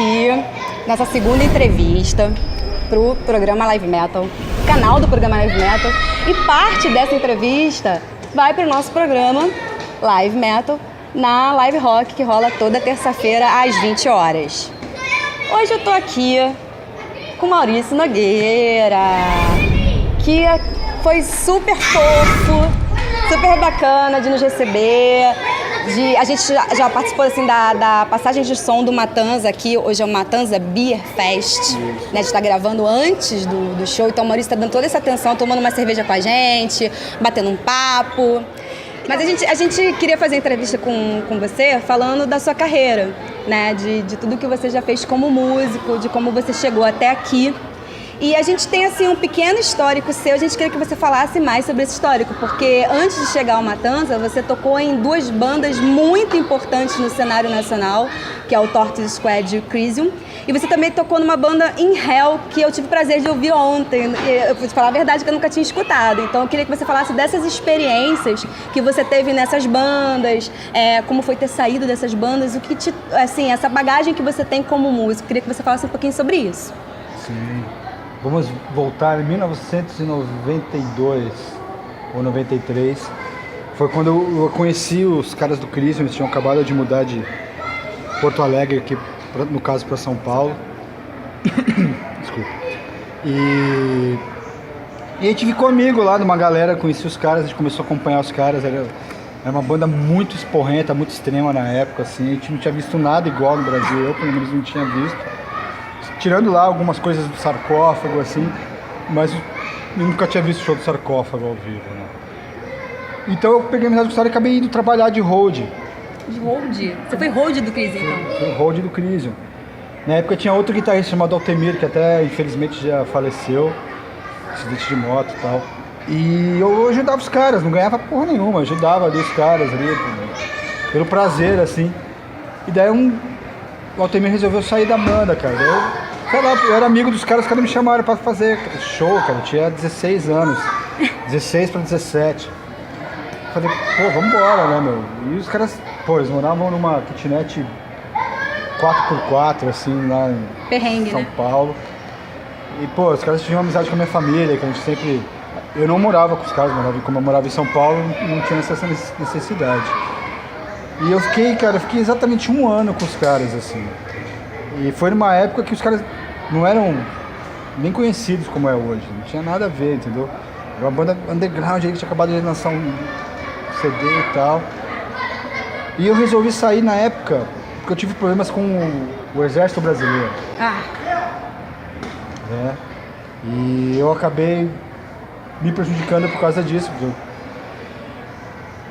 aqui nessa segunda entrevista pro programa Live Metal, canal do programa Live Metal, e parte dessa entrevista vai pro nosso programa Live Metal na Live Rock, que rola toda terça-feira às 20 horas. Hoje eu tô aqui com Maurício Nogueira, que foi super fofo, super bacana de nos receber. A gente já participou assim, da passagem de som do Matanza aqui. Hoje é o Matanza Beer Fest, né? A gente tá gravando antes do show, então o Maurício tá dando toda essa atenção, tomando uma cerveja com a gente, batendo um papo. Mas a gente queria fazer entrevista com você falando da sua carreira, né? De tudo que você já fez como músico, de como você chegou até aqui. E a gente tem assim um pequeno histórico seu, a gente queria que você falasse mais sobre esse histórico, porque antes de chegar ao Matanza, você tocou em duas bandas muito importantes no cenário nacional, que é o Tortoise Squad e o Crisium, e você também tocou numa banda In Hell, que eu tive o prazer de ouvir ontem, eu vou te falar a verdade que eu nunca tinha escutado, então eu queria que você falasse dessas experiências que você teve nessas bandas, como foi ter saído dessas bandas, o que assim, essa bagagem que você tem como músico, eu queria que você falasse um pouquinho sobre isso. Sim. Vamos voltar em 1992 ou 93. Foi quando eu conheci os caras do Crisium, eles tinham acabado de mudar de Porto Alegre, aqui, no caso, para São Paulo. Desculpa. E a gente ficou amigo lá de uma galera, conheci os caras, a gente começou a acompanhar os caras. Era uma banda muito esporrenta, muito extrema na época, assim. A gente não tinha visto nada igual no Brasil, eu pelo menos não tinha visto. Tirando lá algumas coisas do Sarcófago, assim, mas eu nunca tinha visto show do Sarcófago ao vivo, né? Então eu peguei amizade com o cara e acabei indo trabalhar de road. De road? Você foi road do Crisium, então? Foi road do Crisium. Na época tinha outro guitarrista chamado Altemir, que até infelizmente já faleceu, acidente de moto e tal. E eu ajudava os caras, não ganhava porra nenhuma, ajudava ali os caras ali, pelo prazer, assim. E daí o Altemir resolveu sair da banda, cara. Eu era amigo dos caras, os caras me chamaram pra fazer show, cara. Eu tinha 16 anos, 16 pra 17. Falei, pô, vambora, né, meu? E os caras, pô, eles moravam numa kitnet 4x4, assim, lá em São Paulo. E, pô, os caras tinham amizade com a minha família, que a gente sempre... Eu não morava com os caras, como eu morava em São Paulo, não tinha essa necessidade. E eu fiquei exatamente um ano com os caras, assim. E foi numa época que os caras não eram nem conhecidos como é hoje, não tinha nada a ver, entendeu? Era uma banda underground aí que tinha acabado de lançar um CD e tal. E eu resolvi sair na época porque eu tive problemas com o Exército Brasileiro. E eu acabei me prejudicando por causa disso.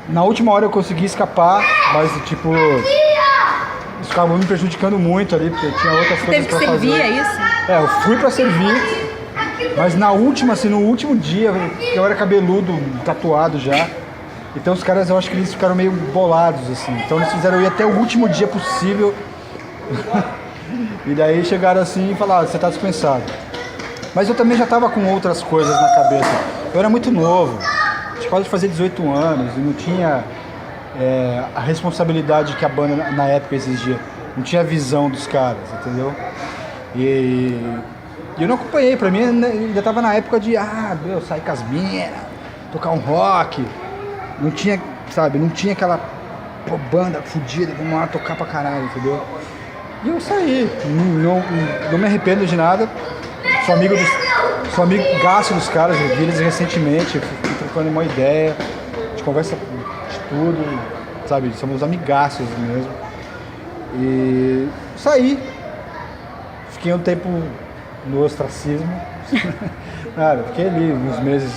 Na última hora eu consegui escapar, mas tipo, isso acabou me prejudicando muito ali, porque tinha outras coisas pra fazer. Teve que servir, é isso? Eu fui pra servir, mas na última, assim, no último dia, eu era cabeludo, tatuado já. Então os caras, eu acho que eles ficaram meio bolados, assim. Então eles fizeram eu ir até o último dia possível. E daí chegaram assim e falaram, você tá dispensado. Mas eu também já tava com outras coisas na cabeça. Eu era muito novo. Quase de fazer 18 anos e não tinha a responsabilidade que a banda na época exigia. Não tinha a visão dos caras, entendeu? E eu não acompanhei, pra mim ainda tava na época de, sair com as minas, tocar um rock. Não tinha, sabe, não tinha aquela banda fodida, vamos lá tocar pra caralho, entendeu? E eu saí, não me arrependo de nada. Sou amigo gasto dos caras, eu vi eles recentemente, fui trocando uma ideia, a gente conversa de tudo, sabe, somos amigaços mesmo. E saí, fiquei um tempo no ostracismo, cara, fiquei ali uns meses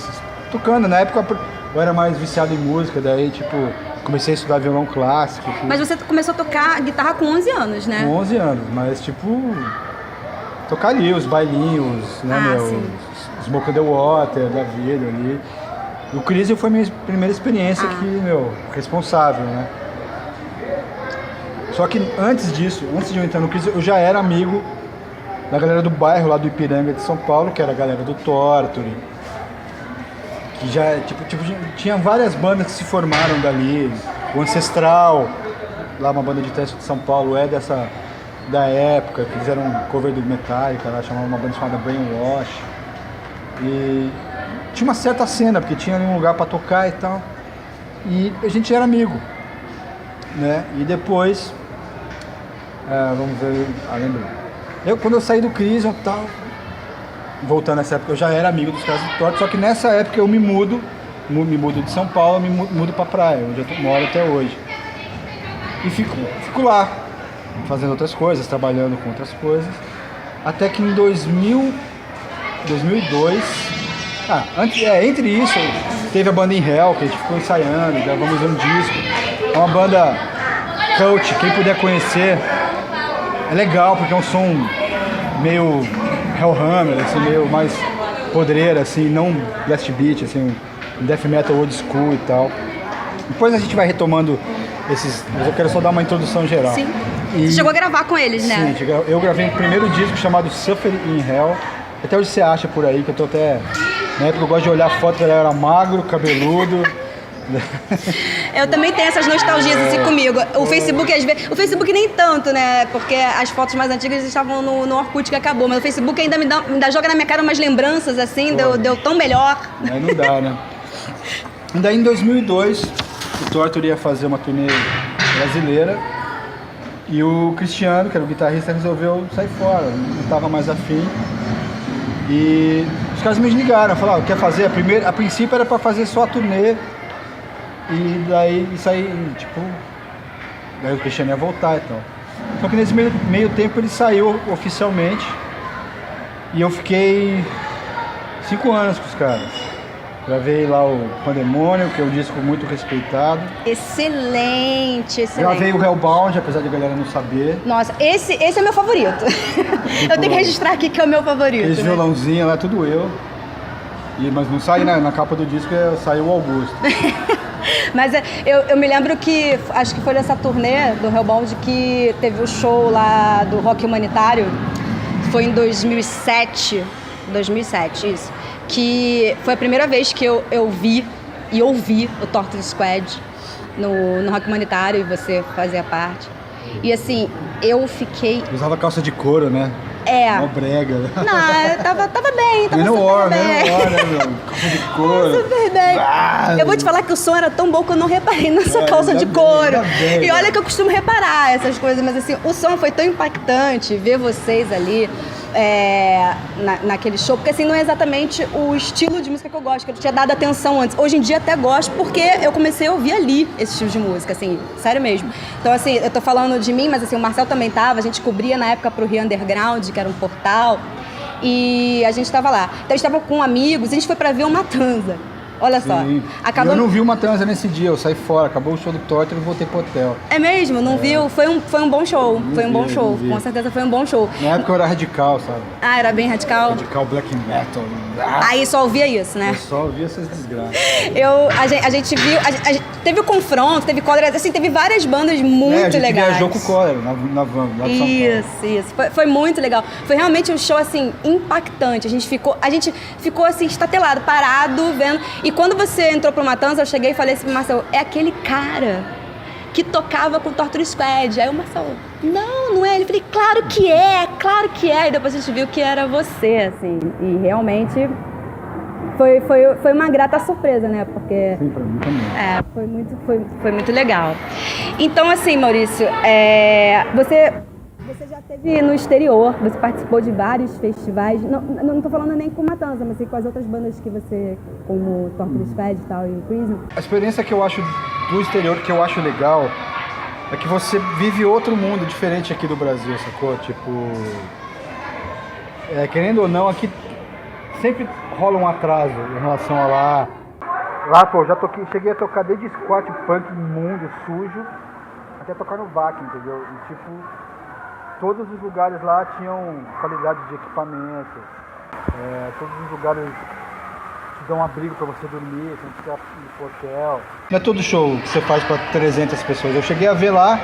tocando, na época eu era mais viciado em música, daí tipo, comecei a estudar violão clássico. Mas você começou a tocar guitarra com 11 anos, né? Com 11 anos, mas tipo... tocar ali, os bailinhos, né, os Smoke on the Water da vida ali. O Crisium foi a minha primeira experiência aqui, responsável, né. Só que antes disso, antes de eu entrar no Crisium, eu já era amigo da galera do bairro lá do Ipiranga de São Paulo, que era a galera do Torture, que já, tinha várias bandas que se formaram dali. O Ancestral, lá uma banda de teste de São Paulo, é da época, que fizeram um cover do Metallica, ela chamava uma banda chamada Brainwash. E tinha uma certa cena, porque tinha um lugar pra tocar e tal. E a gente era amigo, né? E depois, vamos ver, lembro. Quando eu saí do Crisium e tal, voltando nessa época, eu já era amigo dos caras do Torto, só que nessa época eu me mudo de São Paulo, me mudo pra praia, onde eu moro até hoje. E fico lá, fazendo outras coisas, trabalhando com outras coisas. Até que em 2002, entre isso, teve a banda In Hell, que a gente ficou ensaiando, gravamos um disco. É uma banda cult, quem puder conhecer, é legal, porque é um som meio Hellhammer, assim, meio mais podreira, assim, não blast beat, assim, death metal old school e tal. Depois a gente vai retomando esses, mas eu quero só dar uma introdução geral. Sim. Você chegou a gravar com eles, né? Sim, eu gravei o primeiro disco chamado Suffer in Hell. Até hoje você acha por aí, que eu tô até... Na época eu gosto de olhar foto, ele era magro, cabeludo. Eu também tenho essas nostalgias assim comigo. O Facebook, às vezes... O Facebook nem tanto, né? Porque as fotos mais antigas estavam no Orkut, que acabou. Mas o Facebook ainda me joga na minha cara umas lembranças, assim, deu tão melhor. Aí não dá, né? E daí em 2002, o Torture ia fazer uma turnê brasileira. E o Cristiano, que era o guitarrista, resolveu sair fora. Não estava mais afim. E os caras me ligaram, falaram, quer fazer? A princípio era pra fazer só a turnê. E daí isso aí, tipo... Daí o Cristiano ia voltar e tal. Só que nesse meio tempo ele saiu oficialmente. E eu fiquei 5 anos com os caras. Gravei lá o Pandemônio, que é um disco muito respeitado. Excelente. Gravei o Hellbound, apesar de a galera não saber. Nossa, esse é meu favorito. Eu tenho que registrar aqui que é o meu favorito. Esse violãozinho lá, tudo eu. Mas não sai na capa do disco, saiu o Augusto. Mas eu me lembro que, acho que foi nessa turnê do Hellbound que teve o show lá do Rock Humanitário. Foi em 2007, isso. Que foi a primeira vez que eu vi e ouvi o Torture Squad no Rock Humanitário e você fazia parte. E assim, eu fiquei... Usava calça de couro, né? Uma brega. Não, eu tava bem, tava Menor, super bem. né, calça de couro. Super bem. Eu vou te falar que o som era tão bom que eu não reparei nessa calça de couro. E olha que eu costumo reparar essas coisas, mas assim, o som foi tão impactante ver vocês ali. Naquele show, porque assim, não é exatamente o estilo de música que eu gosto, que eu tinha dado atenção antes. Hoje em dia até gosto, porque eu comecei a ouvir ali esse estilo de música, assim, sério mesmo. Então assim, eu tô falando de mim, mas assim, o Marcel também tava, a gente cobria na época pro Rio Underground, que era um portal, e a gente tava lá. Então a gente tava com amigos, a gente foi pra ver o Matanza. Olha só. Eu não vi o Matanza nesse dia, eu saí fora, acabou o show do Torture e voltei pro hotel. É mesmo? Não viu? Foi um bom show. Com certeza foi um bom show. Na época eu era radical, sabe? Ah, era bem radical? Radical, black metal. Aí só ouvia isso, né? Eu só ouvia essas desgraças. A gente viu, a gente teve o Confronto, teve Cólera, assim, teve várias bandas muito legais. A gente viajou com o Cólera na van, lá de São Paulo. Isso. Foi muito legal. Foi realmente um show, assim, impactante. A gente ficou assim, estatelado, parado, vendo. E quando você entrou pro Matanza, eu cheguei e falei assim pro Marcelo, é aquele cara que tocava com o Torture Squad. Aí o Marcelo, não é. Ele falei, claro que é. E depois a gente viu que era você, assim. E realmente foi uma grata surpresa, né? Porque... Sim, pra mim também. Foi muito legal. Então, assim, Maurício, você já esteve no exterior, você participou de vários festivais, não tô falando nem com Matanza, mas com as outras bandas que você, como Torture Squad e tal, e Crisium. A experiência que eu acho do exterior, que eu acho legal, é que você vive outro mundo diferente aqui do Brasil, sacou? Tipo, querendo ou não, aqui sempre rola um atraso em relação a lá. Lá, pô, cheguei a tocar desde squat, punk, imundo, sujo, até tocar no VAC, entendeu? E tipo... Todos os lugares lá tinham qualidade de equipamento, todos os lugares te dão um abrigo para você dormir, você não precisa ir pro hotel. Não é todo show que você faz para 300 pessoas. Eu cheguei a ver lá,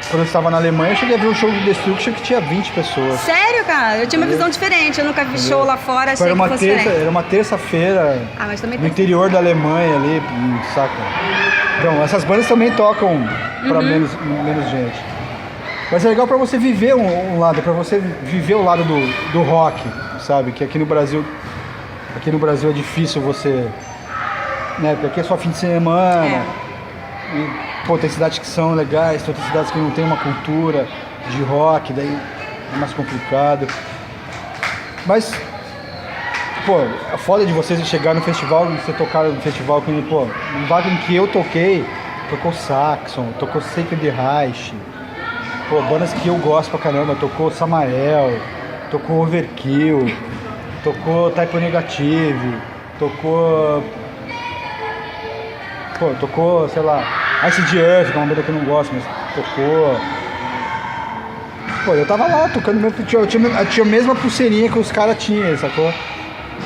quando eu estava na Alemanha, eu cheguei a ver um show do Destruction que tinha 20 pessoas. Sério, cara? Eu tinha uma visão diferente, eu nunca vi show lá fora, achei que fosse diferente. Era uma terça-feira no interior da Alemanha ali, saca? Então, essas bandas também tocam para menos gente. Mas é legal pra você viver um lado, pra você viver o lado do rock, sabe? Que aqui no Brasil é difícil você... Né? Porque aqui é só fim de semana. E, pô, tem cidades que são legais, tem outras cidades que não tem uma cultura de rock, daí é mais complicado. Mas, pô, a foda de vocês chegar no festival, você tocar no festival, pô, no Wacken que eu toquei, tocou Saxon, tocou Sacred Reich, pô, bandas que eu gosto pra caramba, tocou Samael, tocou Overkill, tocou Typo Negative, tocou, sei lá, Ice the Earth, que é uma banda que eu não gosto, mas tocou. Pô, eu tava lá tocando meu... Eu tinha a mesma pulseirinha que os caras tinham, sacou?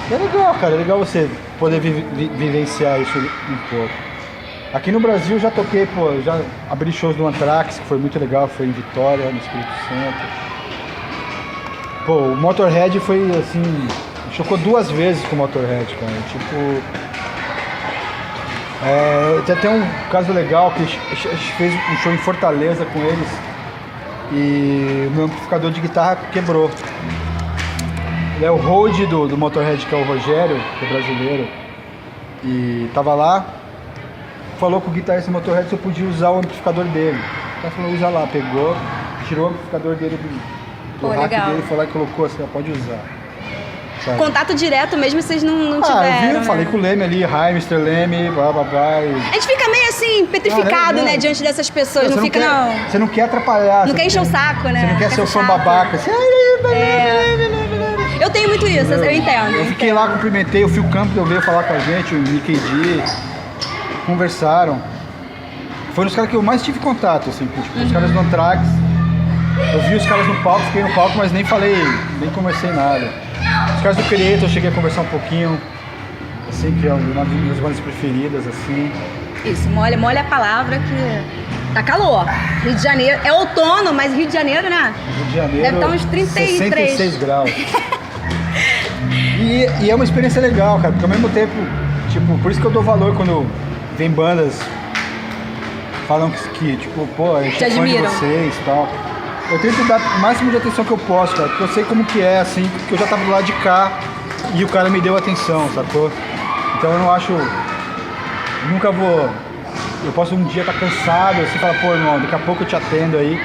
E é legal, cara, é legal você poder vivenciar isso um pouco. Aqui no Brasil já toquei, pô, já abri shows do Anthrax, que foi muito legal, foi em Vitória, no Espírito Santo. Pô, o Motorhead foi assim... Chocou 2 vezes com o Motorhead, cara, tipo... tem até um caso legal que a gente fez um show em Fortaleza com eles e o meu amplificador de guitarra quebrou. Ele é o Rode do Motorhead, que é o Rogério, que é brasileiro, e tava lá, falou com o guitarrista do Motorhead se eu podia usar o amplificador dele. O cara falou, usa lá, pegou, tirou o amplificador dele do rack dele, foi lá e colocou assim, pode usar. Sabe? Contato direto mesmo vocês não tiveram, eu né? falei com o Leme ali, hi, Mr. Leme, blá blá blá. A gente fica meio assim, petrificado, né, diante dessas pessoas, não fica não... Você não quer atrapalhar. Não quer encher o saco, né? Você não quer ser o fã babaca. Assim, Eu tenho muito isso, eu entendo. Eu fiquei lá, cumprimentei, o Phil Campbell veio falar com a gente, o Nicky D, conversaram. Foi nos caras que eu mais tive contato, assim, tipo, os caras do Anthrax. Eu vi os caras no palco, fiquei no palco, mas nem falei, nem conversei nada. Os caras do Creator eu cheguei a conversar um pouquinho, assim, que é uma das minhas bandas preferidas, assim. Isso, molha a palavra que tá calor. Rio de Janeiro, é outono, mas Rio de Janeiro, né? Rio de Janeiro, deve estar uns 33. 66 graus. E é uma experiência legal, cara, porque ao mesmo tempo, tipo, por isso que eu dou valor quando vem bandas falam que tipo, pô, a gente é fã de vocês e tal. Eu tento dar o máximo de atenção que eu posso, cara, porque eu sei como que é, assim, porque eu já tava do lado de cá e o cara me deu atenção, sacou? Então eu não acho... Nunca vou... Eu posso um dia estar cansado, assim, falar, pô, irmão, daqui a pouco eu te atendo aí,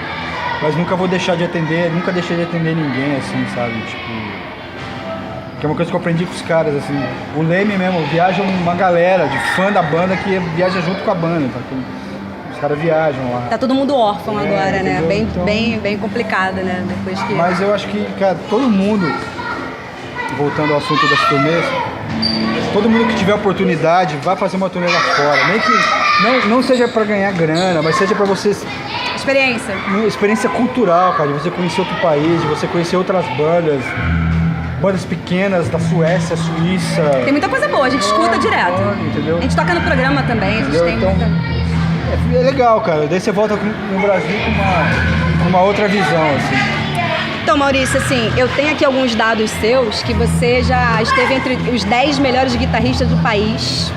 mas nunca vou deixar de atender, nunca deixei de atender ninguém, assim, sabe? Tipo... Que é uma coisa que eu aprendi com os caras, assim. O Leme mesmo, viaja uma galera de fã da banda que viaja junto com a banda, tá? Os caras viajam lá. Tá todo mundo órfão agora, né? Então... Bem complicado, né? Depois que... Mas eu acho que, cara, todo mundo, voltando ao assunto das turnês, todo mundo que tiver oportunidade, vai fazer uma turnê lá fora. Nem que não seja pra ganhar grana, mas seja pra você... Experiência. Uma experiência cultural, cara, de você conhecer outro país, de você conhecer outras bandas. Bandas pequenas da Suécia, Suíça. Tem muita coisa boa, a gente escuta direto. Entendeu? A gente toca no programa também, a gente tem então, muita... É legal, cara. Daí você volta no Brasil com uma outra visão, assim. Então, Maurício, assim, eu tenho aqui alguns dados seus que você já esteve entre os 10 melhores guitarristas do país.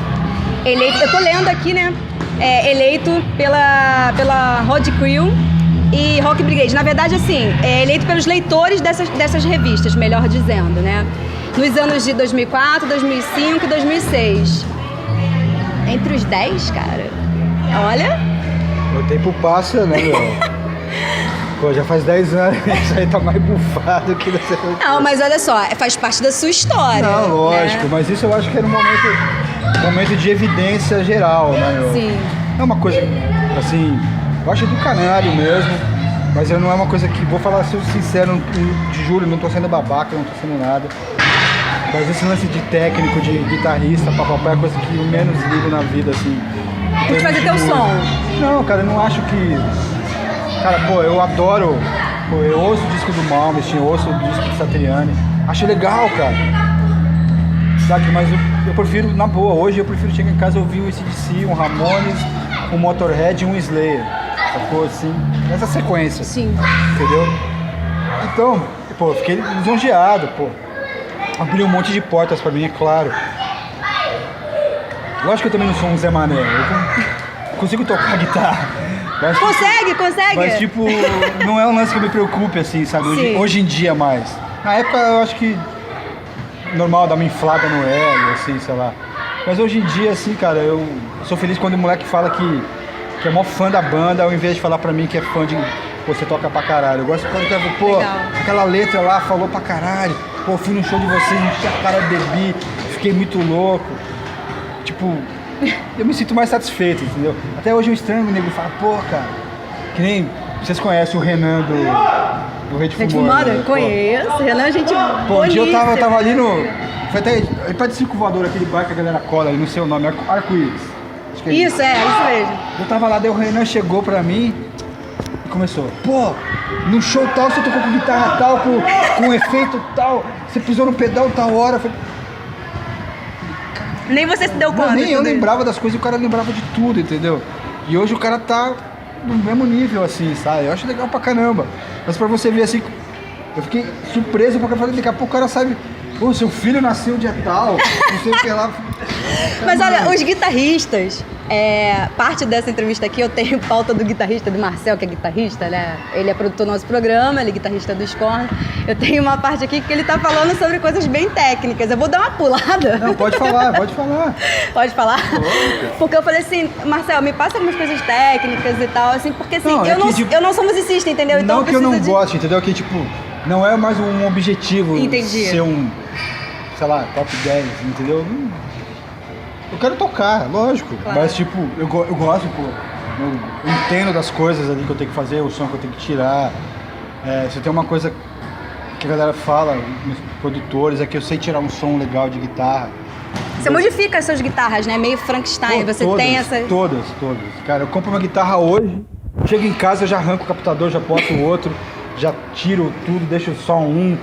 Eleito, eu tô lendo aqui, né? Eleito pela Road Crew e Rock Brigade. Na verdade, assim, eleito pelos leitores dessas revistas, melhor dizendo, né? Nos anos de 2004, 2005 e 2006. Entre os 10, cara... Olha. O tempo passa, né, meu? Pô, já faz 10 anos, isso aí tá mais bufado que você... Não, mas olha só, faz parte da sua história. Não, lógico, né? Mas isso eu acho que era um momento de evidência geral, né, meu? Sim. É uma coisa, assim, eu acho do caralho mesmo, mas não é uma coisa que, vou falar assim, sincero, de juro, não tô sendo babaca, não tô sendo nada. Mas esse lance de técnico, de guitarrista, papapá, é a coisa que eu menos ligo na vida, assim. Por fazer teu som. Não, cara, eu não acho que... Cara, pô, eu adoro... Pô, eu ouço o disco do Malmsteen, eu ouço o disco do Satriani. Acho legal, cara. Sabe, mas eu prefiro, na boa, hoje eu prefiro chegar em casa e ouvir um AC/DC, um Ramones, um Motorhead e um Slayer. Sacou, assim, nessa sequência. Sim. Entendeu? Então, pô, fiquei lisonjeado, pô. Abriu um monte de portas pra mim, é claro. Lógico que eu também não sou um Zé Mané, eu consigo tocar guitarra, Mas, Consegue, consegue? Mas, tipo, não é um lance que me preocupe, assim, sabe? Sim. Hoje em dia mais. Na época eu acho que normal dar uma inflada no ego, assim, sei lá. Mas hoje em dia, assim, cara, eu sou feliz quando o moleque fala que é mó fã da banda, ao invés de falar pra mim que é fã de você toca pra caralho. Eu gosto quando o cara fala, pô, Legal. aquela letra lá falou pra caralho. Pô, fui no show de vocês, enchi a cara, bebi, fiquei muito louco. Tipo, eu me sinto mais satisfeito, entendeu? Até hoje eu estranho o nego fala, pô, cara, que nem vocês conhecem o Renan do Rede Fumada? né? Conheço. Renan, a gente Pô, um dia eu boníssima. tava ali no... Foi até ele perto de Circo Voador, aquele bar que a galera cola ali, não sei o nome, Arco-Íris. Acho que é Isso mesmo. Eu tava lá, daí o Renan chegou pra mim e começou, pô, no show tal você tocou com guitarra tal, com efeito tal, você pisou no pedal tal hora. Eu falei, Nem você se deu conta. nem eu entendeu? lembrava das coisas e o cara lembrava de tudo, entendeu? E hoje o cara tá no mesmo nível, assim, sabe? Eu acho legal pra caramba. Mas pra você ver, assim, eu fiquei surpreso porque eu falei, daqui a pouco o cara sabe, pô, seu filho nasceu dia tal, não sei o que lá. Mas olha, os guitarristas, parte dessa entrevista aqui eu tenho pauta do guitarrista, do Marcel, que é guitarrista, né? Ele é produtor do nosso programa, ele é guitarrista do Scorn. Eu tenho uma parte aqui que ele tá falando sobre coisas bem técnicas. Eu vou dar uma pulada. Não, pode falar, pode falar. Pode falar? Porque eu falei assim, Marcel, me passa algumas coisas técnicas e tal, assim, porque assim, Não, é que, tipo, eu não sou musicista, entendeu? Então Não que eu não preciso goste, entendeu? Que tipo, não é mais um objetivo Entendi. ser um, sei lá, top 10, entendeu? Eu quero tocar, lógico. Claro. Mas tipo, eu gosto, pô. Eu entendo das coisas ali que eu tenho que fazer, o som que eu tenho que tirar. Se tem uma coisa que a galera fala, meus produtores, é que eu sei tirar um som legal de guitarra. Você modifica as suas guitarras, né? Meio Frankenstein. Pô, Você todas, tem essa. Todas. Cara, eu compro uma guitarra hoje, chego em casa, eu já arranco o captador, já boto o outro, já tiro tudo, deixo só um.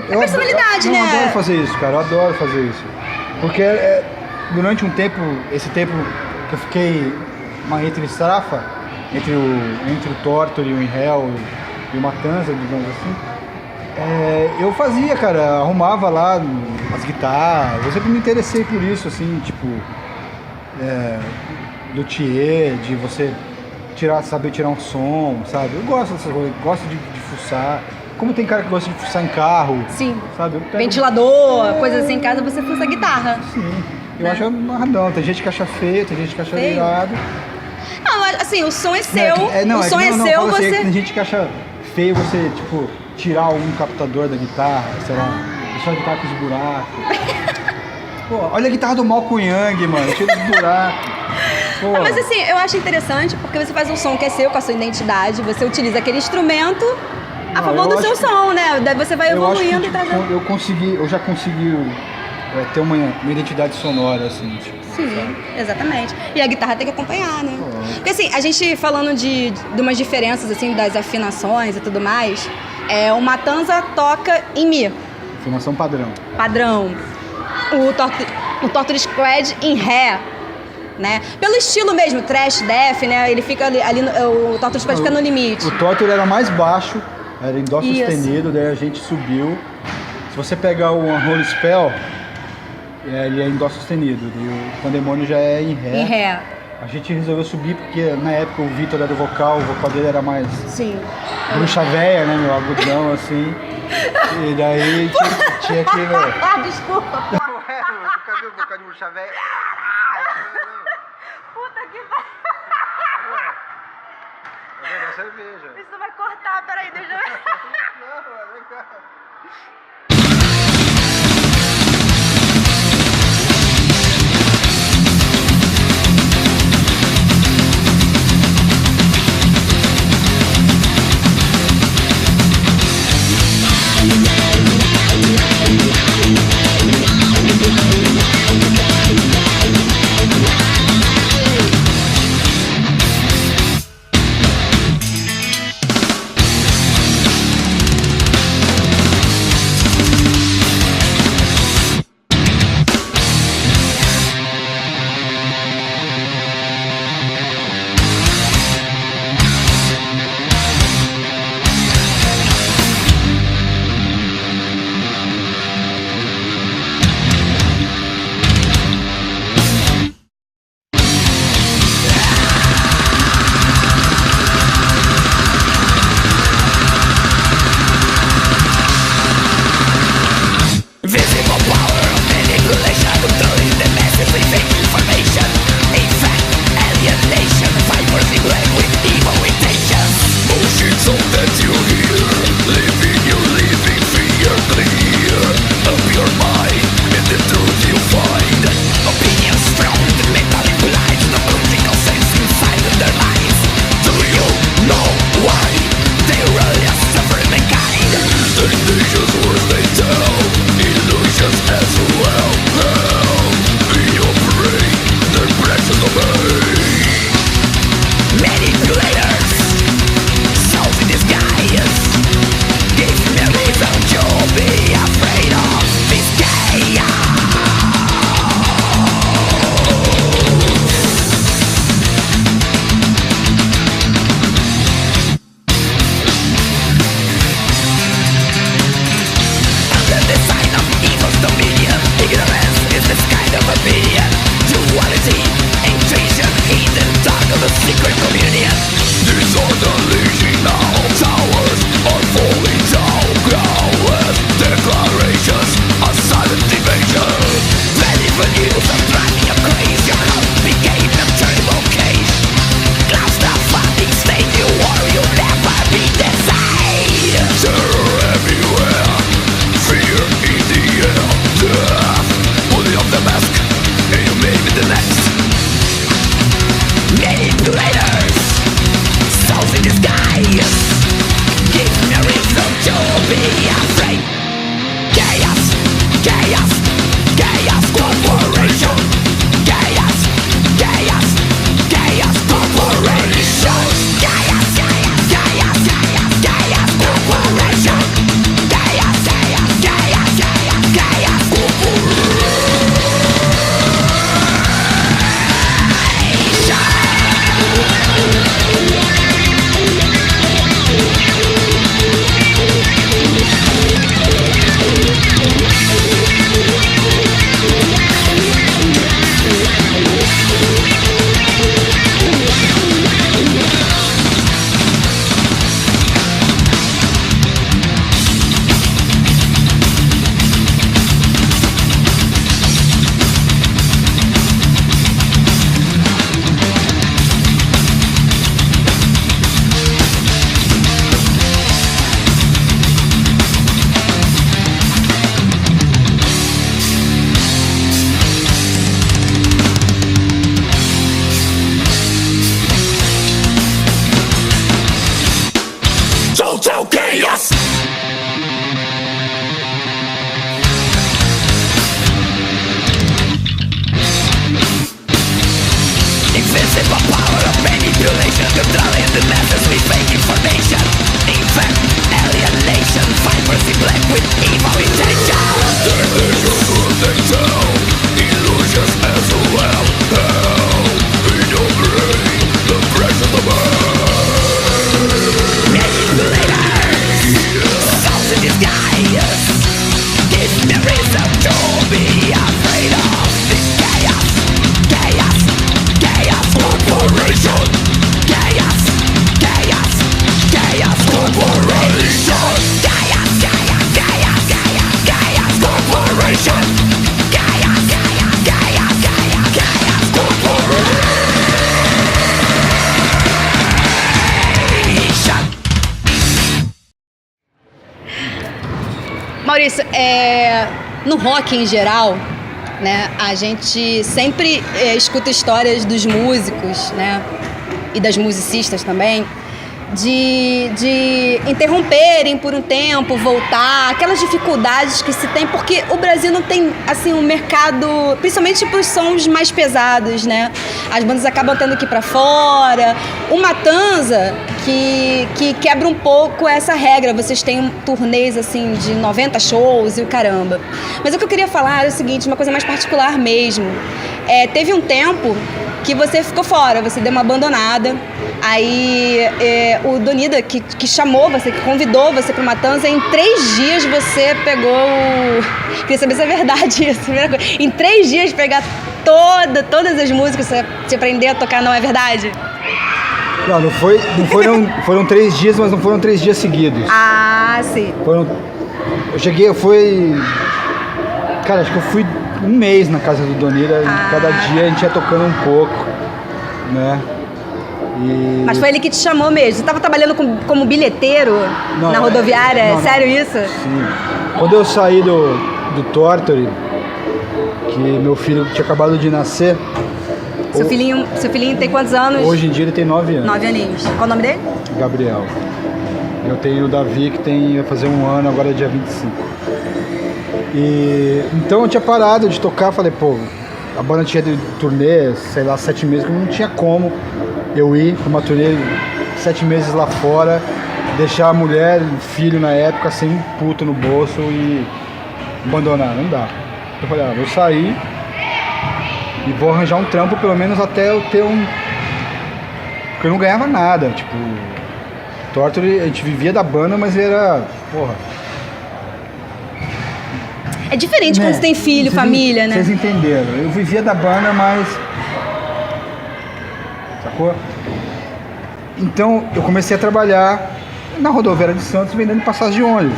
É personalidade, né? Eu adoro fazer isso, cara, eu adoro fazer isso. Porque durante um tempo, esse tempo que eu fiquei entre Strafa, entre o Torture, o Inhel e o Matanza, digamos assim, eu fazia, cara, arrumava lá as guitarras, eu sempre me interessei por isso, assim, tipo, luthier, de você saber tirar um som, sabe? Eu gosto dessas coisas, gosto de fuçar. Como tem cara que gosta de fuçar em carro, Sim. sabe? Eu pego- Ventilador, coisas assim em casa, você fuça a guitarra. Sim, eu acho amarradão. Tem gente que acha feio, tem gente que acha Feio? virado. Não, mas, assim, o som é seu. O som é não, seu, fala assim, você. tem gente que acha feio você, tipo, tirar um captador da guitarra, sei lá, deixar a guitarra com os buracos. Pô, olha a guitarra do Malcolm Young, mano, cheia de buracos. Pô. Mas assim, eu acho interessante porque você faz um som que é seu, com a sua identidade, você utiliza aquele instrumento a Não, favor eu do acho seu que- som, né? Daí você vai Eu acho que, evoluindo e tipo, trazendo. eu já consegui ter uma identidade sonora, assim, tipo. Sim, exatamente. E a guitarra tem que acompanhar, né? Porque assim, a gente falando de umas diferenças, assim, das afinações e tudo mais, o Matanza toca em Mi, Afinação padrão. padrão. O Torture Squad em Ré, né? Pelo estilo mesmo, thrash, death, né? Ele fica ali o Torture Squad fica no limite. O Torture era mais baixo, era em dó Isso. sustenido, daí a gente subiu. Se você pegar o Unholy Spell, ele é em dó sustenido, e o Pandemônio já é em ré. Em Ré, A gente resolveu subir porque na época o Vitor era o vocal dele era mais sim. bruxa véia, né, meu, agudão assim. E daí tinha que... Ah, desculpa. Cadê o vocal de bruxa véia? Puta que pariu. Tá vendo? É cerveja. Isso vai cortar, peraí, deixa eu ver. Não, é legal. Maurício, no rock em geral, né, a gente sempre escuta histórias dos músicos, né, e das musicistas também, de interromperem por um tempo, voltar, aquelas dificuldades que se tem, porque o Brasil não tem, assim, um mercado, principalmente para os sons mais pesados, né? As bandas acabam tendo que ir para fora. O Matanza, que quebra um pouco essa regra, vocês têm turnês, assim, de 90 shows e o caramba. Mas o que eu queria falar é o seguinte, uma coisa mais particular mesmo. Teve um tempo que você ficou fora, você deu uma abandonada. Aí o Donida, que chamou você, que convidou você para o Matanza, em 3 dias você pegou o... Queria saber se é verdade isso. Em 3 dias pegar todas as músicas, você aprender a tocar, não é verdade? Não foram 3 dias, mas não foram 3 dias seguidos. Ah, sim. Cara, acho que eu fui um mês na casa do Donida, e cada dia a gente ia tocando um pouco, né? Mas foi ele que te chamou mesmo? Você estava trabalhando como bilheteiro na rodoviária? Sério isso? Sim. Quando eu saí do Torture, que meu filho tinha acabado de nascer... Seu filhinho tem quantos anos? Hoje em dia ele tem 9 anos. 9 aninhos. Qual o nome dele? Gabriel. Eu tenho o Davi, que vai fazer 1 ano, agora é dia 25. Então eu tinha parado de tocar, falei, pô, a banda tinha de turnê, sei lá, 7 meses, que não tinha como eu ir pra uma turnê 7 meses lá fora, deixar a mulher, o filho na época, sem um puto no bolso e abandonar, não dá. Eu falei, vou sair e vou arranjar um trampo pelo menos até eu ter porque eu não ganhava nada, tipo, Torture, a gente vivia da banda, mas era, porra... É diferente quando você tem filho, família, né? Vocês entenderam. Eu vivia da banda, mas sacou? Então eu comecei a trabalhar na rodoviária de Santos vendendo passagem de ônibus.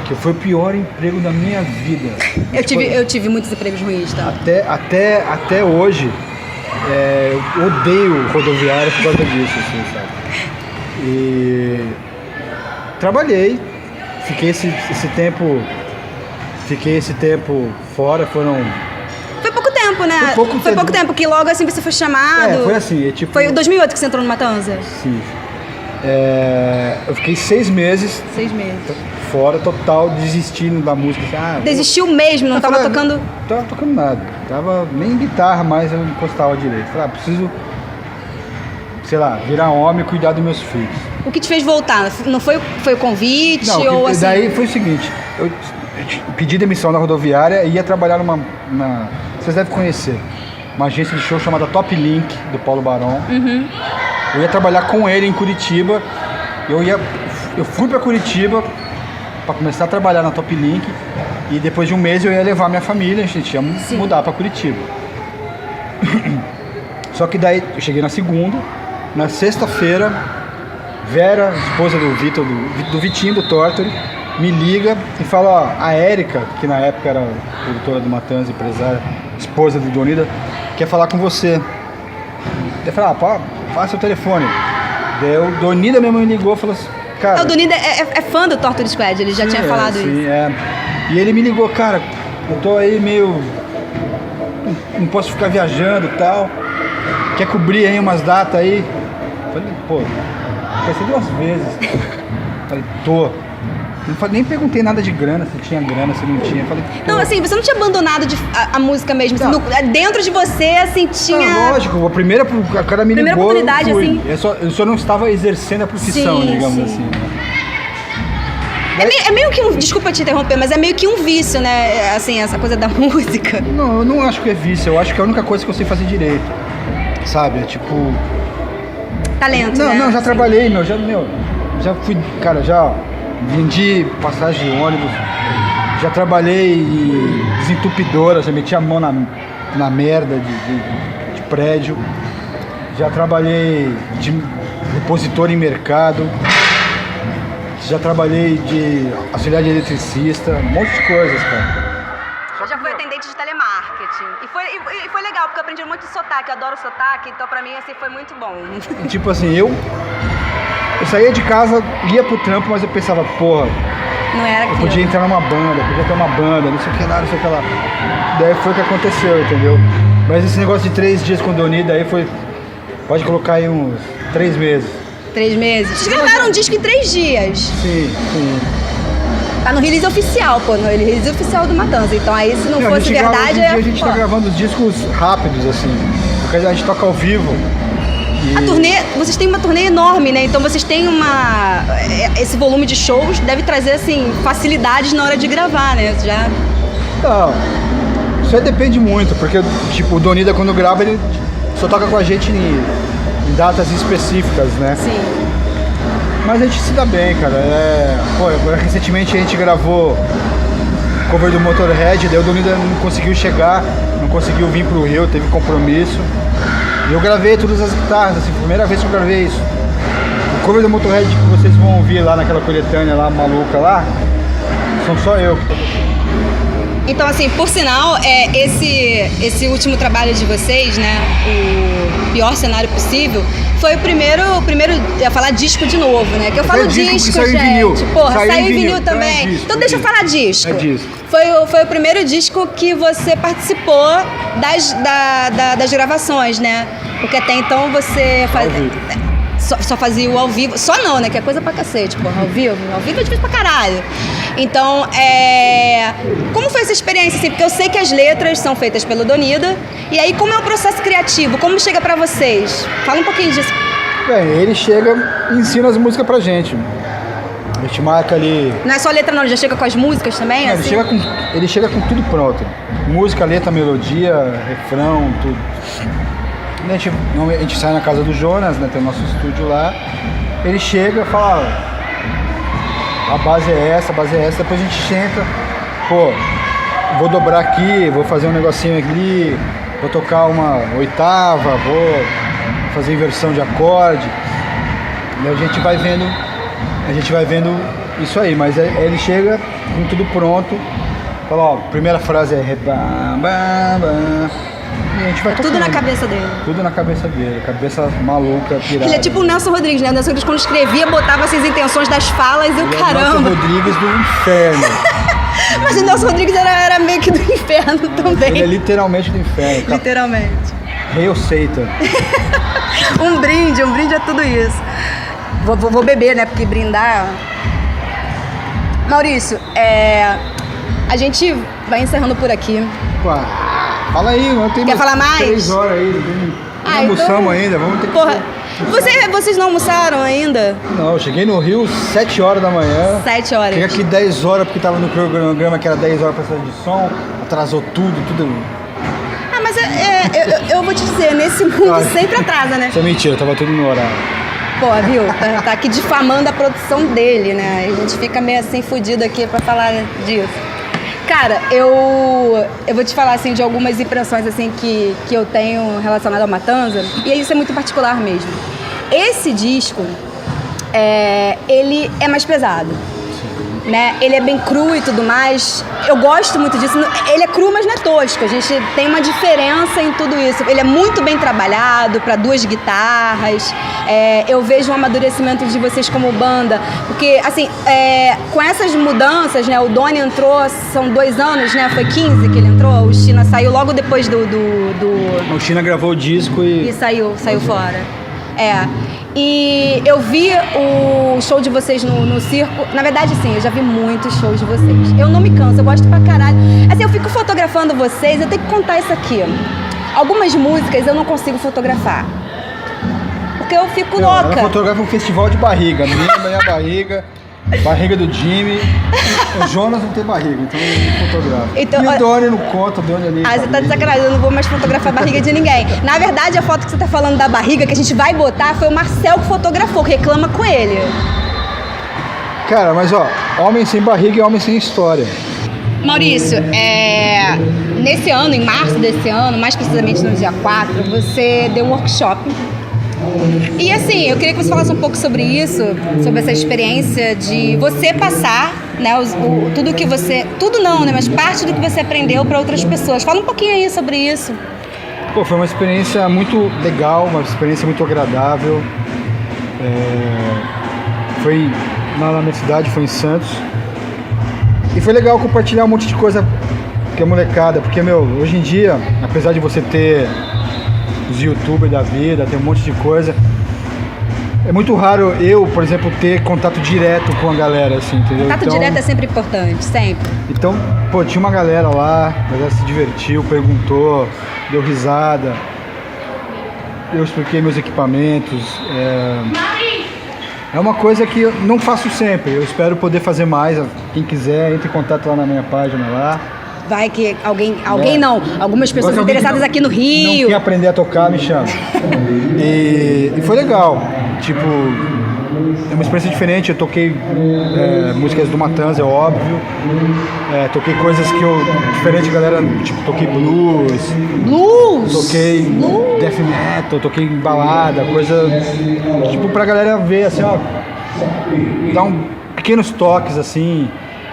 Que foi o pior emprego da minha vida. Eu tive muitos empregos ruins, tá? Até hoje, eu odeio rodoviária por causa disso, assim, sabe? E trabalhei, fiquei esse tempo fora, foram... Foi pouco tempo, né? Foi pouco tempo, que logo assim você foi chamado. Foi assim, tipo... Foi em 2008 que você entrou no Matanza? Sim. Eu fiquei 6 meses... 6 meses. Fora, total, desistindo da música. Assim, desistiu mesmo, não tava tocando... Não tava tocando nada. Nem guitarra mais eu encostava direito. Falei, preciso, sei lá, virar homem e cuidar dos meus filhos. O que te fez voltar? Não foi o convite? Não, ou assim... daí foi o seguinte, eu pedi demissão da rodoviária e ia trabalhar numa... Vocês devem conhecer. Uma agência de show chamada Top Link, do Paulo Barão. Uhum. Eu ia trabalhar com ele em Curitiba. Eu fui pra Curitiba para começar a trabalhar na Top Link e depois de um mês eu ia levar minha família, a gente ia mudar para Curitiba. Só que daí eu cheguei na segunda, na sexta-feira, Vera, esposa do Vitor, do Vitinho, do Tortori, me liga e fala, ó, a Érica, que na época era produtora do Matanza, empresária, esposa do Donida, quer falar com você. Eu falei, passa o telefone. Daí o Donida mesmo me ligou e falou assim, cara, o Donida é fã do Torture Squad, ele já tinha falado isso. E ele me ligou, cara, eu tô aí meio... Não posso ficar viajando e tal. Quer cobrir aí umas datas aí? Falei, pô, pensei 2 vezes. Falei, tô. Nem perguntei nada de grana, se tinha grana, se não tinha. Falei, não, assim, você não tinha abandonado a música mesmo. Assim, dentro de você, assim, tinha... Não, lógico, a primeira, o cara me ligou, oportunidade, assim. Eu só não estava exercendo a profissão, digamos assim. É meio que um... Desculpa te interromper, mas é meio que um vício, né? Assim, essa coisa da música. Não, eu não acho que é vício. Eu acho que é a única coisa que eu sei fazer direito. Sabe? É tipo... Talento, né? Não, já trabalhei, já fui... Cara, já vendi passagem de ônibus. Já trabalhei em desentupidora, já meti a mão na merda de prédio. Já trabalhei de repositor em mercado. Já trabalhei de auxiliar de eletricista, um monte de coisas, cara. Já fui atendente de telemarketing. E foi legal, porque eu aprendi muito de sotaque, eu adoro sotaque, então pra mim assim foi muito bom. E, tipo assim, eu saía de casa, ia pro trampo, mas eu pensava, porra, não era aquilo. Eu podia entrar numa banda, podia ter uma banda, não sei o que lá, não sei o que lá. Daí foi o que aconteceu, entendeu? Mas esse negócio de 3 dias com o Doni, daí foi, pode colocar aí uns 3 meses. 3 meses? Vocês gravaram um disco em 3 dias. Sim. Tá no release oficial, pô, no release oficial do Matanza. Então aí se não fosse verdade... A gente tá gravando os discos rápidos, assim, porque a gente toca ao vivo. A turnê, vocês têm uma turnê enorme, né? Então vocês têm esse volume de shows deve trazer, assim, facilidades na hora de gravar, né? Já... Não, isso aí depende muito, porque, tipo, o Donida quando grava, ele só toca com a gente em datas específicas, né? Sim. Mas a gente se dá bem, cara. Agora recentemente a gente gravou cover do Motorhead, daí o Donida não conseguiu chegar, não conseguiu vir pro Rio, teve compromisso. E eu gravei todas as guitarras, assim, primeira vez que eu gravei isso. O cover do Motorhead que vocês vão ouvir lá naquela coletânea lá, maluca lá, são só eu que tô tocando. Então, assim, por sinal, esse último trabalho de vocês, né, o Pior Cenário Possível, foi o primeiro, ia falar disco de novo, né? Que eu falo disco, saiu gente. Em vinil. Porra, saiu em vinil também. Disco, então deixa eu falar disco. É disco. Foi o primeiro disco que você participou das gravações, né? Porque até então você só fazia o ao vivo. Só não, né? Que é coisa pra cacete, porra. Ao vivo é difícil pra caralho. Então, como foi essa experiência, assim? Porque eu sei que as letras são feitas pelo Donida. E aí, como é o processo criativo? Como chega pra vocês? Fala um pouquinho disso. Bem, ele chega e ensina as músicas pra gente. A gente marca ali... Não é só letra não, ele já chega com as músicas também? Não, assim? ele chega com tudo pronto. Música, letra, melodia, refrão, tudo. A gente sai na casa do Jonas, né? Tem o nosso estúdio lá. Ele chega e fala, a base é essa, depois a gente senta, pô, vou dobrar aqui, vou fazer um negocinho ali, vou tocar uma oitava, vou fazer inversão de acorde. E a gente vai vendo isso aí, mas aí ele chega com tudo pronto, fala, ó, primeira frase é bam, bam, bam. E a gente vai tocando. Tudo na cabeça dele. Tudo na cabeça dele, cabeça maluca, pirada. Ele é tipo o Nelson Rodrigues, né? O Nelson Rodrigues, quando escrevia, botava assim, as intenções das falas e o Ele é o caramba. Nelson Rodrigues do inferno. Mas o Nelson Rodrigues era meio que do inferno também. Ele é literalmente do inferno. Literalmente. Hail Satan. Um brinde é tudo isso. Vou beber, né? Porque brindar... Maurício, a gente vai encerrando por aqui. Pô, fala aí, não tem Quer falar mais? 3 horas aí, não almoçamos então... ainda, vamos ter que... Porra, vocês não almoçaram ainda? Não, eu cheguei no Rio 7 horas da manhã. 7 horas. Cheguei aqui 10 horas porque tava no cronograma que era 10 horas pra sair de som, atrasou tudo. Ah, mas eu vou te dizer, nesse mundo sempre atrasa, né? Isso é mentira, tava tudo no horário. Pô, viu? Tá aqui difamando a produção dele, né? A gente fica meio assim fudido aqui pra falar disso. Cara, eu vou te falar assim de algumas impressões assim que eu tenho relacionado ao Matanza, e isso é muito particular mesmo. Esse disco, ele é mais pesado, né? Ele é bem cru e tudo mais. Eu gosto muito disso. Ele é cru, mas não é tosco. A gente tem uma diferença em tudo isso. Ele é muito bem trabalhado para 2 guitarras. Eu vejo um amadurecimento de vocês como banda, porque assim, com essas mudanças, né? O Doni entrou, são 2 anos, né? Foi 15 que ele entrou. O China saiu logo depois do... O China gravou o disco e saiu fora. E eu vi o show de vocês no circo. Na verdade, sim, eu já vi muitos shows de vocês. Eu não me canso, eu gosto pra caralho. Assim, eu fico fotografando vocês, eu tenho que contar isso aqui. Algumas músicas eu não consigo fotografar. Porque eu fico louca. Ela fotografa um festival de barriga. Minha barriga, barriga do Jimmy. O Jonas não tem barriga, então ele fotografa. Então, e o Doni não conta, o Doni ali. Você tá de sacanagem, eu não vou mais fotografar a barriga de ninguém. Na verdade, a foto que você tá falando da barriga, que a gente vai botar, foi o Marcel que fotografou, que reclama com ele. Cara, mas ó, homem sem barriga é homem sem história. Maurício, nesse ano, em março desse ano, mais precisamente no dia 4, você deu um workshop. E assim, eu queria que você falasse um pouco sobre isso, sobre essa experiência de você passar, né, tudo que você... Tudo não, né, mas parte do que você aprendeu para outras pessoas. Fala um pouquinho aí sobre isso. Pô, foi uma experiência muito legal, uma experiência muito agradável. Foi na minha cidade, foi em Santos. E foi legal compartilhar um monte de coisa que é molecada, porque, hoje em dia, apesar de você ter os youtubers da vida, tem um monte de coisa, é muito raro eu, por exemplo, ter contato direto com a galera, assim, entendeu? Contato direto é sempre importante, sempre. Então, pô, tinha uma galera lá, a galera se divertiu, perguntou, deu risada, eu expliquei meus equipamentos, é uma coisa que eu não faço sempre, eu espero poder fazer mais. Quem quiser, entre em contato lá na minha página lá. Vai que alguém não, algumas pessoas Alguém interessadas aqui no Rio. Não quer aprender a tocar, me chama. E foi legal, tipo, é uma experiência diferente. Eu toquei músicas do Matanza, é óbvio. Toquei coisas que diferente, galera, tipo, toquei blues, toquei death metal, toquei balada, coisa, tipo, pra galera ver, assim, ó, dar pequenos toques, assim,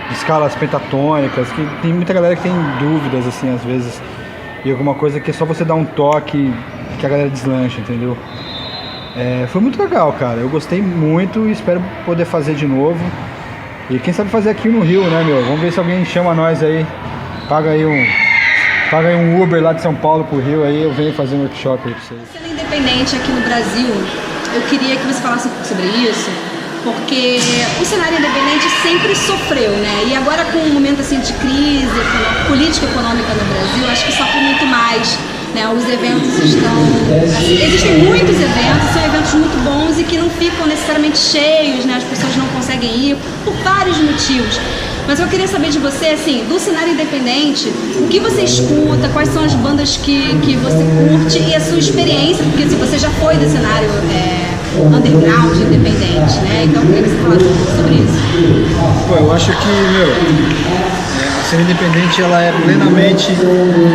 de escalas pentatônicas, que tem muita galera que tem dúvidas, assim, às vezes, e alguma coisa que é só você dar um toque que a galera deslancha, entendeu? Foi muito legal, cara, eu gostei muito e espero poder fazer de novo. E quem sabe fazer aqui no Rio, né, meu? Vamos ver se alguém chama nós aí, paga aí um Uber lá de São Paulo pro Rio, aí eu venho fazer um workshop aí pra vocês. Sendo independente aqui no Brasil, eu queria que você falasse um pouco sobre isso, porque o cenário independente sempre sofreu, né? E agora com um momento assim de crise política e econômica no Brasil, acho que sofre muito mais, né? Os eventos existem muitos eventos, são eventos muito bons e que não ficam necessariamente cheios, né? As pessoas não conseguem ir por vários motivos. Mas eu queria saber de você, assim, do cenário independente, o que você escuta, quais são as bandas que você curte e a sua experiência, porque se você já foi do cenário underground, independente, né? Então eu queria que você falasse um pouco sobre isso. Pô, eu acho que, a cena independente, ela é plenamente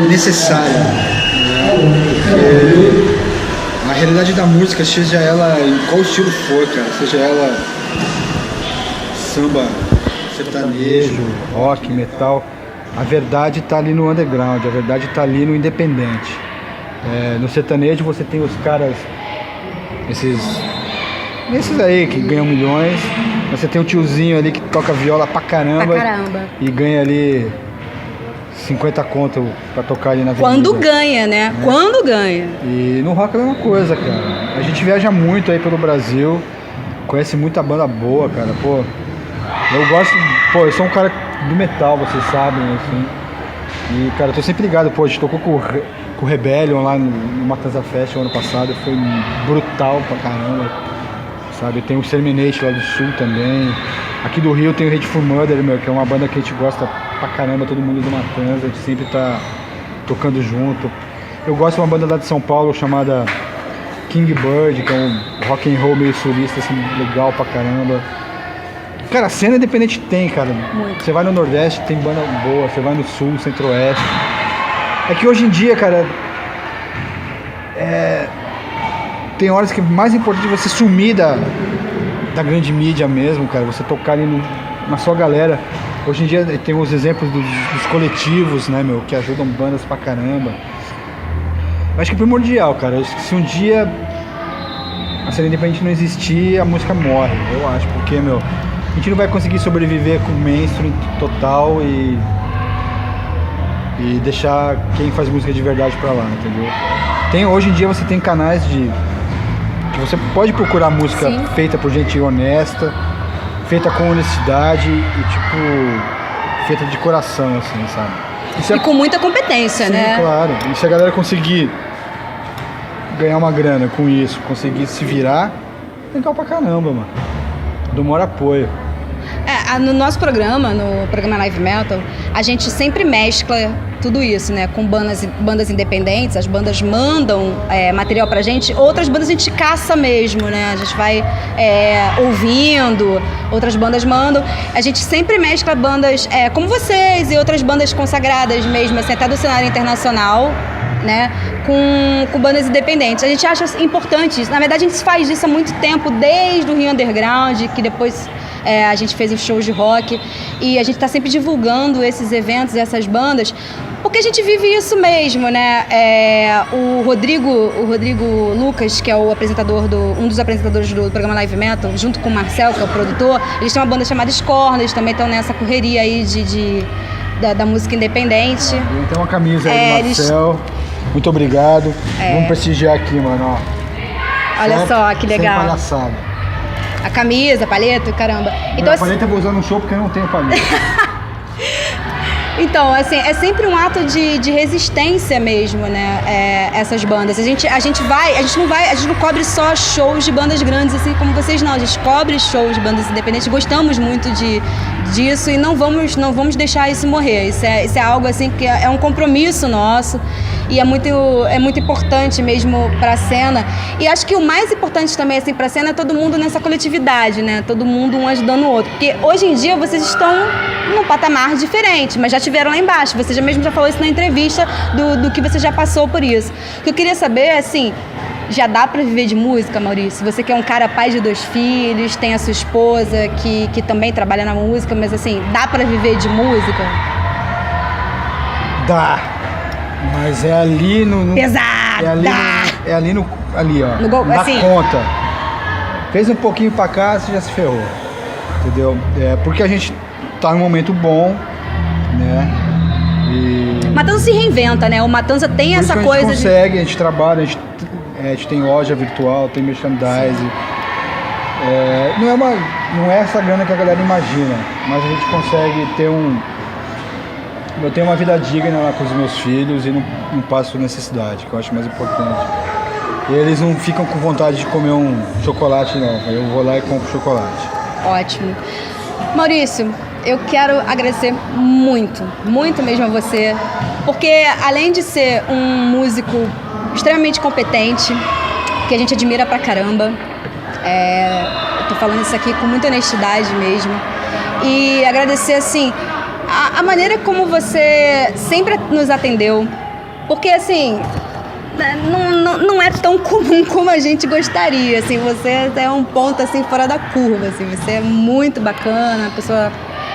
necessária. A realidade da música, seja ela em qual estilo for, cara, seja ela samba, sertanejo, rock, metal, a verdade tá ali no underground, a verdade tá ali no independente. No sertanejo você tem os caras, esses aí que ganham milhões, você tem um tiozinho ali que toca viola pra caramba. E ganha ali 50 conto pra tocar ali na avenida. Quando ganha, né? Quando ganha. E no rock é a mesma coisa, cara. A gente viaja muito aí pelo Brasil, conhece muita banda boa, cara. Pô, eu gosto... Pô, eu sou um cara do metal, vocês sabem, assim. E, cara, eu tô sempre ligado. Pô, a gente tocou com o Rebellion lá no Matanza Fest ano passado. Foi brutal pra caramba, sabe? Tem o Exterminate lá do Sul também. Aqui do Rio tem o Hateful Murder, meu, que é uma banda que a gente gosta pra caramba, todo mundo do Matanza, a gente sempre tá tocando junto. Eu gosto de uma banda lá de São Paulo chamada King Bird, que é um rock and roll meio sulista, assim, legal pra caramba. Cara, a cena independente tem, cara. Muito. Você vai no Nordeste, tem banda boa, você vai no Sul, Centro-Oeste. É que hoje em dia, cara, tem horas que é mais importante você sumir da grande mídia mesmo, cara, você tocar ali na sua galera. Hoje em dia tem os exemplos dos coletivos, né, meu, que ajudam bandas pra caramba. Acho que é primordial, cara. Acho que se um dia a cena independente não existir, a música morre, eu acho, porque, meu, a gente não vai conseguir sobreviver com o mainstream total e deixar quem faz música de verdade pra lá, entendeu? Hoje em dia você tem canais que você pode procurar música Sim. feita por gente honesta, feita com honestidade e, tipo, feita de coração, assim, sabe? E com muita competência, Sim, né? Claro. E se a galera conseguir ganhar uma grana com isso, conseguir se virar, legal pra caramba, mano. Dou maior apoio. No nosso programa, no programa Live Metal, a gente sempre mescla tudo isso, né? Com bandas independentes, as bandas mandam material pra gente, outras bandas a gente caça mesmo, né? A gente vai ouvindo, outras bandas mandam. A gente sempre mescla bandas como vocês e outras bandas consagradas mesmo, assim, até do cenário internacional, né? Com bandas independentes. A gente acha importante isso. Na verdade, a gente faz isso há muito tempo, desde o Rio Underground, que depois a gente fez os shows de rock, e a gente está sempre divulgando esses eventos e essas bandas, porque a gente vive isso mesmo, né? O Rodrigo Lucas, que é o apresentador um dos apresentadores do programa Live Metal, junto com o Marcel, que é o produtor, eles têm uma banda chamada Scorn, eles também estão nessa correria aí da música independente. Tem uma camisa aí do Marcel. Muito obrigado. Vamos prestigiar aqui, mano. Olha só, que legal. Sem palhaçada. A camisa, paleta, caramba. Então, a paleta eu vou usar no show porque eu não tenho paleta. Então, assim, é sempre um ato de resistência mesmo, né? Essas bandas. A gente não cobre só shows de bandas grandes, assim como vocês não. A gente cobre shows de bandas independentes, gostamos muito disso e não vamos deixar isso morrer. Isso é algo, assim, que é um compromisso nosso e é muito importante mesmo pra cena. E acho que o mais importante também, assim, pra cena é todo mundo nessa coletividade, né? Todo mundo um ajudando o outro. Porque hoje em dia vocês estão num patamar diferente, mas já estiveram lá embaixo. Você já falou isso na entrevista do que você já passou por isso. O que eu queria saber é, assim, já dá pra viver de música, Maurício? Você que é um cara pai de 2 filhos, tem a sua esposa que também trabalha na música, mas assim, dá pra viver de música? Dá. Mas é ali no... Pesado! Ali, ó. No gol, na assim. conta. Fez um pouquinho pra cá, você já se ferrou. Entendeu? Porque a gente tá num momento bom, né? Matanza se reinventa, né? O Matanza tem essa coisa. A gente consegue, a gente trabalha, a gente tem loja virtual, tem merchandising. Não é essa grana que a galera imagina, mas a gente consegue ter eu tenho uma vida digna lá com os meus filhos e não passo necessidade, que eu acho mais importante. E eles não ficam com vontade de comer um chocolate, não. Eu vou lá e compro chocolate. Ótimo. Maurício, eu quero agradecer muito, muito mesmo a você, porque além de ser um músico extremamente competente, que a gente admira pra caramba, eu tô falando isso aqui com muita honestidade mesmo, e agradecer, assim, a maneira como você sempre nos atendeu, porque, assim, não é tão comum como a gente gostaria, assim, você é um ponto, assim, fora da curva, assim, você é muito bacana, a pessoa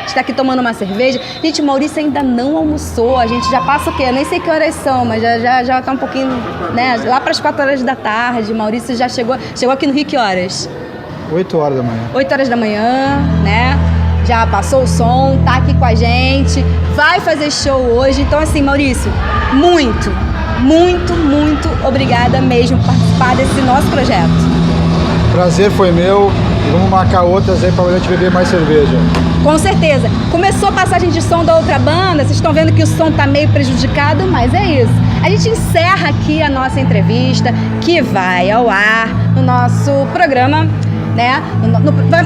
está aqui tomando uma cerveja. Gente, o Maurício ainda não almoçou, a gente já passa o quê? Eu nem sei que horas são, mas já tá um pouquinho, né, lá para as 4 horas da tarde, o Maurício já chegou aqui no Rio que horas? 8 horas da manhã. 8 horas da manhã, né? Já passou o som, tá aqui com a gente, vai fazer show hoje. Então, assim, Maurício, muito obrigada mesmo por participar desse nosso projeto. Prazer foi meu. E vamos marcar outras aí pra gente beber mais cerveja. Com certeza. Começou a passagem de som da outra banda, vocês estão vendo que o som tá meio prejudicado, mas é isso. A gente encerra aqui a nossa entrevista, que vai ao ar no nosso programa, né?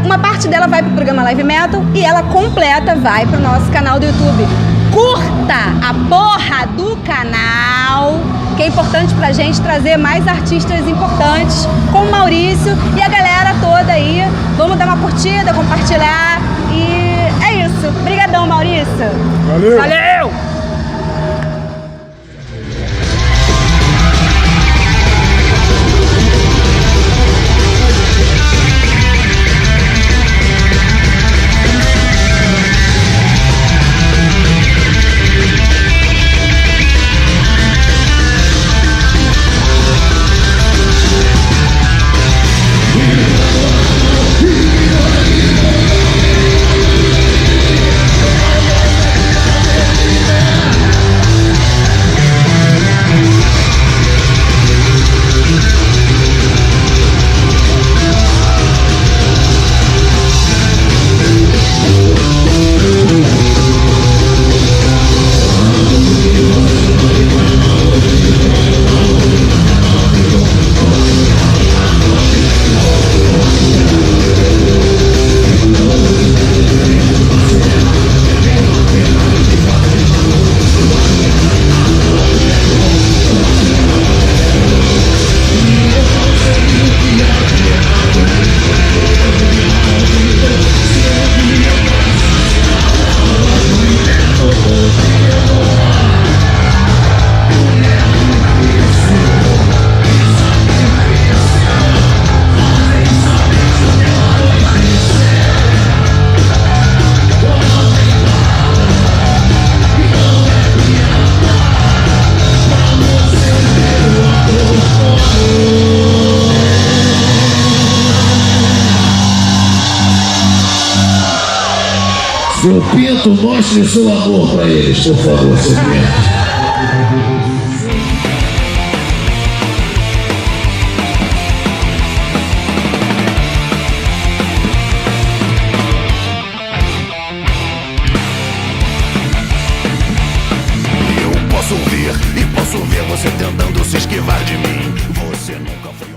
Uma parte dela vai pro programa Live Metal e ela completa vai pro nosso canal do YouTube. Curta a porra do canal, que é importante pra gente trazer mais artistas importantes, como o Maurício e a galera toda aí. Vamos dar uma curtida, compartilhar e é isso. Obrigadão, Maurício. Valeu! Valeu! Seu Pinto, mostre o seu amor pra eles, por favor, seu Pinto. Posso ver você tentando se esquivar de mim. Você nunca foi